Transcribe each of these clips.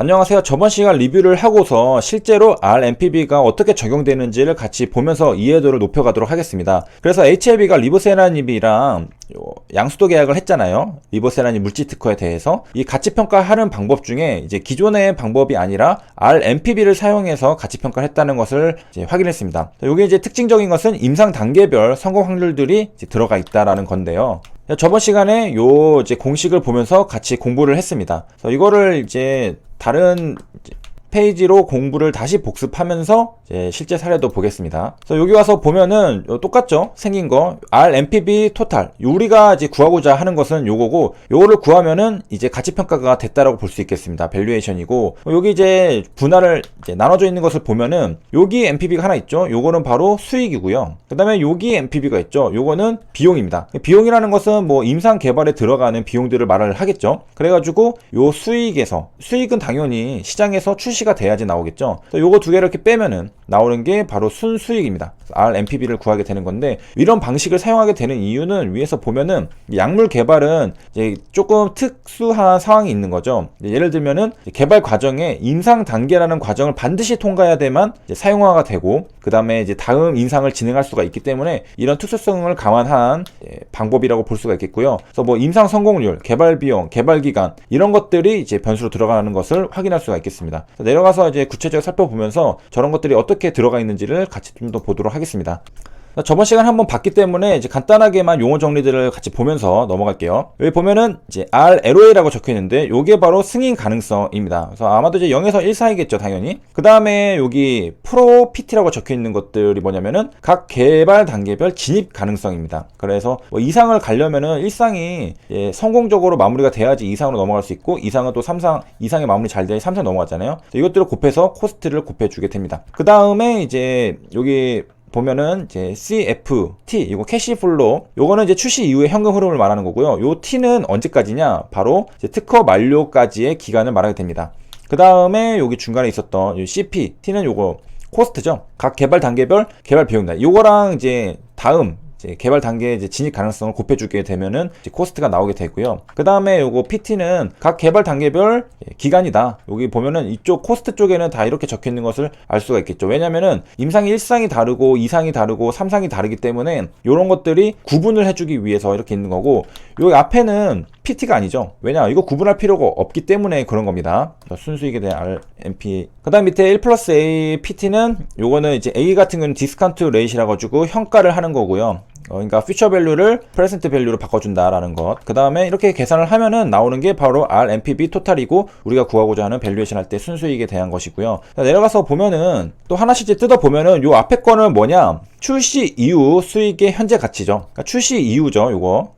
안녕하세요. 저번 시간 리뷰를 하고서 실제로 RMPB가 어떻게 적용되는지를 같이 보면서 이해도를 높여가도록 하겠습니다. 그래서 HLB가 리보세라닙이랑 양수도 계약을 했잖아요. 리보세라닙 물질 특허에 대해서 이 가치평가하는 방법 중에 이제 기존의 방법이 아니라 RMPB를 사용해서 가치평가를 했다는 것을 이제 확인했습니다. 여기 이제 특징적인 것은 임상 단계별 성공 확률들이 이제 들어가 있다라는 건데요. 저번 시간에 요 이제 공식을 보면서 같이 공부를 했습니다. 그래서 이거를 이제 다른 페이지로 공부를 다시 복습하면서 이제 실제 사례도 보겠습니다. 그래서 여기 와서 보면은 똑같죠? 생긴 거 RMPB 토탈 우리가 이제 구하고자 하는 것은 요거고, 요거를 구하면은 이제 가치평가가 됐다라고 볼 수 있겠습니다. 밸류에이션이고, 여기 이제 분할을 이제 나눠져 있는 것을 보면은 여기 MPB가 하나 있죠. 요거는 바로 수익이고요. 그 다음에 여기 MPB가 있죠. 요거는 비용입니다. 비용이라는 것은 뭐 임상 개발에 들어가는 비용들을 말을 하겠죠. 그래가지고 요 수익에서, 수익은 당연히 시장에서 출시가 돼야지 나오겠죠. 요거 두 개를 이렇게 빼면은 나오는 게 바로 순수익입니다. RMPB를 구하게 되는 건데, 이런 방식을 사용하게 되는 이유는 위에서 보면은 약물 개발은 이제 조금 특수한 상황이 있는 거죠. 예를 들면은 개발 과정에 임상 단계라는 과정을 반드시 통과해야 돼만 이제 사용화가 되고, 그 다음에 이제 다음 임상을 진행할 수가 있기 때문에 이런 특수성을 감안한 방법이라고 볼 수가 있겠고요. 그래서 뭐 임상 성공률, 개발 비용, 개발 기간 이런 것들이 이제 변수로 들어가는 것을 확인할 수가 있겠습니다. 내려가서 이제 구체적으로 살펴보면서 저런 것들이 어떻게 들어가 있는지를 같이 좀 더 보도록 하겠습니다. 저번 시간 한번 봤기 때문에 이제 간단하게만 용어 정리들을 같이 보면서 넘어갈게요. 여기 보면은 이제 RLOA라고 적혀 있는데 요게 바로 승인 가능성입니다. 그래서 아마도 이제 0에서 1 사이겠죠, 당연히. 그 다음에 여기 프로피티라고 적혀 있는 것들이 뭐냐면은 각 개발 단계별 진입 가능성입니다. 그래서 뭐 2상을 가려면은 1상이 성공적으로 마무리가 돼야지 2상으로 넘어갈 수 있고, 2상은 또 3상, 2상의 마무리 잘 돼야 3상 넘어가잖아요. 이것들을 곱해서 코스트를 곱해주게 됩니다. 그 다음에 이제 여기 보면은 이제 CFT, 이거 캐시플로, 요거는 이제 출시 이후의 현금 흐름을 말하는 거고요. 요 T는 언제까지냐? 바로 이제 특허 만료까지의 기간을 말하게 됩니다. 그 다음에 여기 중간에 있었던 요 CP, T는 요거 코스트죠. 각 개발 단계별 개발 비용입니다. 요거랑 이제 다음 개발 단계의 이제 진입 가능성을 곱해주게 되면은 이제 코스트가 나오게 되고요. 그 다음에 요거 PT는 각 개발 단계별 기간이다. 여기 보면은 이쪽 코스트 쪽에는 다 이렇게 적혀 있는 것을 알 수가 있겠죠. 왜냐면은 임상이 1상이 다르고 2상이 다르고 3상이 다르기 때문에 이런 것들이 구분을 해주기 위해서 이렇게 있는 거고, 여기 앞에는 PT가 아니죠. 왜냐? 이거 구분할 필요가 없기 때문에 그런 겁니다. 순수익에 대한 RMP. 그 다음 밑에 1 플러스 A PT는 요거는 이제 A 같은 경우는 디스카운트 레이시라 가지고 현가를 하는 거고요. 그러니까 퓨처 밸류를 프레젠트 밸류로 바꿔준다라는 것. 그 다음에 이렇게 계산을 하면은 나오는 게 바로 RMPB 토탈이고, 우리가 구하고자 하는 밸류에이션 할 때 순수익에 대한 것이고요. 내려가서 보면은 또 하나씩 뜯어 보면은 요 앞에 거는 뭐냐? 출시 이후 수익의 현재 가치죠. 그러니까 출시 이후죠, 요거.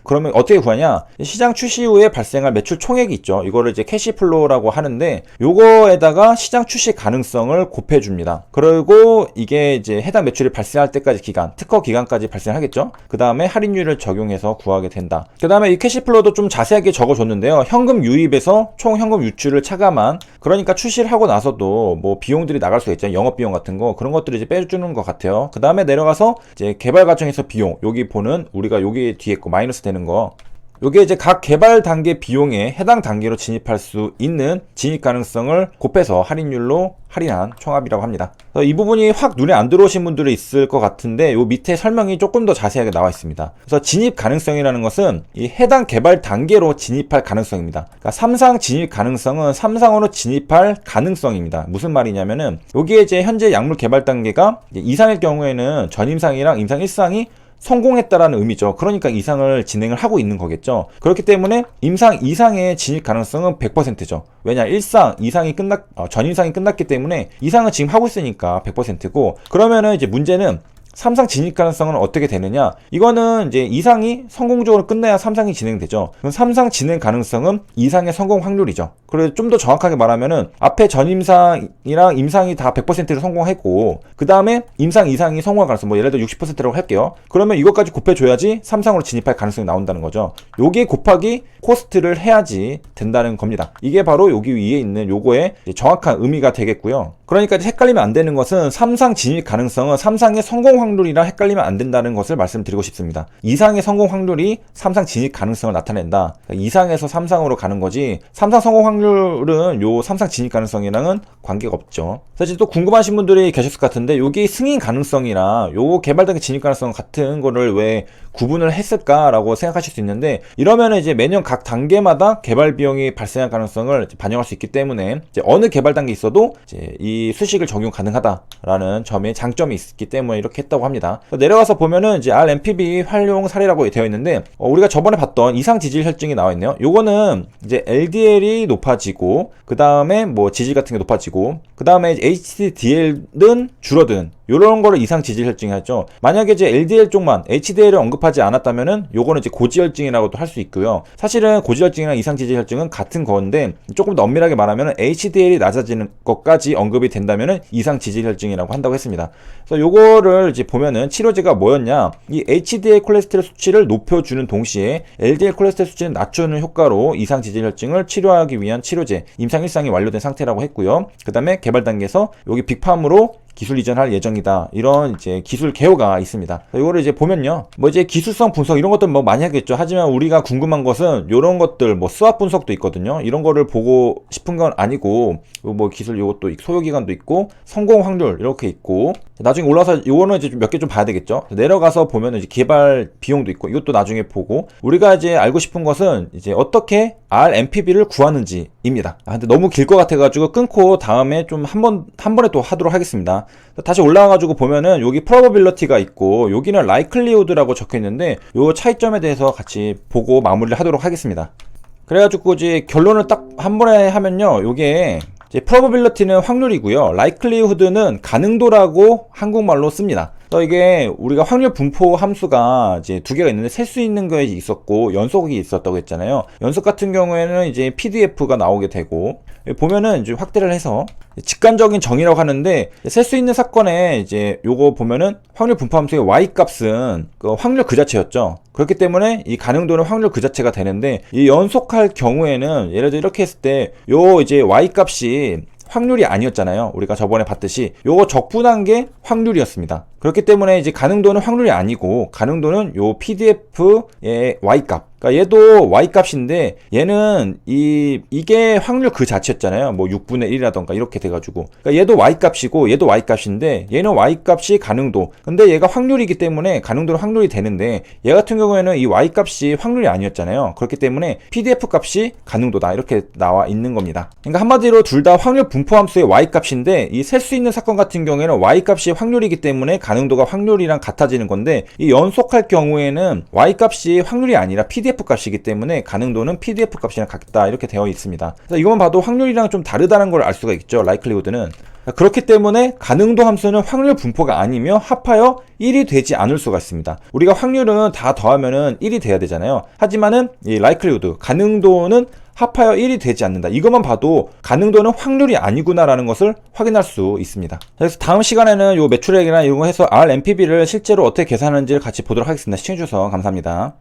그러면 어떻게 구하냐? 시장 출시 후에 발생할 매출 총액이 있죠. 이거를 이제 캐시플로우라고 하는데, 요거에다가 시장 출시 가능성을 곱해줍니다. 그리고 이게 이제 해당 매출이 발생할 때까지 기간, 특허 기간까지 발생하겠죠. 그 다음에 할인율을 적용해서 구하게 된다. 그 다음에 이 캐시플로우도 좀 자세하게 적어줬는데요. 현금 유입에서 총 현금 유출을 차감한, 그러니까 출시를 하고 나서도 뭐 비용들이 나갈 수가 있잖아요. 영업비용 같은 거, 그런 것들을 이제 빼주는 것 같아요. 그 다음에 내려가서 이제 개발 과정에서 비용, 여기 보는 우리가 여기 뒤에 거 마이너스 되는 거, 요게 이제 각 개발 단계 비용에 해당 단계로 진입할 수 있는 진입 가능성을 곱해서 할인율로 할인한 총합이라고 합니다. 이 부분이 확 눈에 안 들어오신 분들이 있을 것 같은데, 요 밑에 설명이 조금 더 자세하게 나와 있습니다. 그래서 진입 가능성이라는 것은 이 해당 개발 단계로 진입할 가능성입니다. 그러니까 3상 진입 가능성은 3상으로 진입할 가능성입니다. 무슨 말이냐면은 여기에 이제 현재 약물 개발 단계가 2상일 경우에는 전임상이랑 임상 1상이 성공했다라는 의미죠. 그러니까 이상을 진행을 하고 있는 거겠죠. 그렇기 때문에 임상 2상의 진입 가능성은 100%죠. 왜냐? 1상, 2상이 전임상이 끝났기 때문에 2상은 지금 하고 있으니까 100%고, 그러면은 이제 문제는 3상 진입 가능성은 어떻게 되느냐? 이거는 이제 2상이 성공적으로 끝내야 3상이 진행되죠. 그럼 3상 진행 가능성은 2상의 성공 확률이죠. 그래서 좀 더 정확하게 말하면은 앞에 전임상이랑 임상이 다 100%를 성공했고, 그 다음에 임상 2상이 성공할 가능성, 뭐 예를 들어 60%라고 할게요. 그러면 이것까지 곱해줘야지 3상으로 진입할 가능성이 나온다는 거죠. 요게 곱하기 코스트를 해야지 된다는 겁니다. 이게 바로 여기 위에 있는 요거의 정확한 의미가 되겠고요. 그러니까 헷갈리면 안 되는 것은 3상 진입 가능성은 3상의 성공 확률이랑 헷갈리면 안 된다는 것을 말씀드리고 싶습니다. 2상의 성공 확률이 3상 진입 가능성을 나타낸다. 2상에서 3상으로 가는 거지, 3상 성공 확률 확률은 요 삼상 진입 가능성이랑은 관계가 없죠. 사실 또 궁금하신 분들이 계셨을 것 같은데 여기 승인 가능성이랑 요 개발 단계 진입 가능성 같은 거를 왜 구분을 했을까라고 생각하실 수 있는데, 이러면 이제 매년 각 단계마다 개발 비용이 발생할 가능성을 반영할 수 있기 때문에 이제 어느 개발 단계에 있어도 이제 이 수식을 적용 가능하다라는 점에 장점이 있기 때문에 이렇게 했다고 합니다. 내려가서 보면은 이제 RMPB 활용 사례라고 되어 있는데, 우리가 저번에 봤던 이상 지질 혈증이 나와 있네요. 요거는 이제 LDL이 높아지고 그 다음에 뭐 지질 같은 게 높아지고 그 다음에 HDL은 줄어드는 요런 거를 이상 지질 혈증이었죠. 만약에 이제 LDL 쪽만 HDL을 언급하지 않았다면은 요거는 이제 고지혈증이라고도 할 수 있고요. 사실은 고지혈증이랑 이상 지질 혈증은 같은 건데 조금 더 엄밀하게 말하면은 HDL이 낮아지는 것까지 언급이 된다면은 이상 지질 혈증이라고 한다고 했습니다. 그래서 요거를 이제 보면은 치료제가 뭐였냐? 이 HDL 콜레스테롤 수치를 높여주는 동시에 LDL 콜레스테롤 수치를 낮추는 효과로 이상 지질 혈증을 치료하기 위한 치료제 임상 1상이 완료된 상태라고 했고요. 그 다음에 개발 단계에서 여기 빅팜으로 기술 이전할 예정이다. 이런 이제 기술 개요가 있습니다. 이거를 이제 보면요. 뭐 이제 기술성 분석 이런 것들 뭐 많이 하겠죠. 하지만 우리가 궁금한 것은 이런 것들 뭐 수학 분석도 있거든요. 이런 거를 보고 싶은 건 아니고 뭐 기술 요것도 소요 기간도 있고 성공 확률 이렇게 있고 나중에 올라서 요거는 이제 몇 개 좀 봐야 되겠죠. 내려가서 보면 이제 개발 비용도 있고 이것도 나중에 보고 우리가 이제 알고 싶은 것은 이제 어떻게 RMPB를 구하는지입니다. 근데 너무 길 것 같아가지고 끊고 다음에 좀 한 번에 또 하도록 하겠습니다. 다시 올라와가지고 보면은 여기 probability가 있고 여기는 likelihood라고 적혀 있는데 요 차이점에 대해서 같이 보고 마무리를 하도록 하겠습니다. 그래가지고 이제 결론을 딱 한 번에 하면요. 요게 이제 probability는 확률이고요. likelihood는 가능도라고 한국말로 씁니다. 그래서 이게 우리가 확률 분포 함수가 이제 두 개가 있는데 셀 수 있는 거에 있었고 연속이 있었다고 했잖아요. 연속 같은 경우에는 이제 PDF가 나오게 되고 보면은 이제 확대를 해서 직관적인 정의라고 하는데 셀 수 있는 사건에 이제 요거 보면은 확률 분포 함수의 y 값은 그 확률 그 자체였죠. 그렇기 때문에 이 가능도는 확률 그 자체가 되는데 이 연속할 경우에는 예를 들어 이렇게 했을 때 요 이제 y 값이 확률이 아니었잖아요. 우리가 저번에 봤듯이 요거 적분한 게 확률이었습니다. 그렇기 때문에 이제 가능도는 확률이 아니고 가능도는 요 PDF의 y값, 그러니까 얘도 y값인데 얘는 이게 확률 그 자체였잖아요. 뭐 6분의 1이라던가 이렇게 돼가지고 그러니까 얘도 y값이고 얘도 y값인데 얘는 y값이 가능도, 근데 얘가 확률이기 때문에 가능도는 확률이 되는데 얘 같은 경우에는 이 y값이 확률이 아니었잖아요. 그렇기 때문에 PDF 값이 가능도다 이렇게 나와 있는 겁니다. 그러니까 한마디로 둘 다 확률 분포 함수의 y값인데 이 셀 수 있는 사건 같은 경우에는 y값이 확률이기 때문에 가능도가 확률이랑 같아지는 건데 이 연속할 경우에는 y값이 확률이 아니라 PDF 값이기 때문에 가능도는 PDF 값이랑 같다 이렇게 되어 있습니다. 그래서 이것만 봐도 확률이랑 좀 다르다는 걸 알 수가 있죠. likelihood는. 그렇기 때문에 가능도 함수는 확률 분포가 아니며 합하여 1이 되지 않을 수가 있습니다. 우리가 확률은 다 더하면은 1이 돼야 되잖아요. 하지만은 이 likelihood, 가능도는 합하여 1이 되지 않는다. 이것만 봐도 가능도는 확률이 아니구나라는 것을 확인할 수 있습니다. 그래서 다음 시간에는 요 매출액이나 이런 거 해서 RMPB를 실제로 어떻게 계산하는지를 같이 보도록 하겠습니다. 시청해주셔서 감사합니다.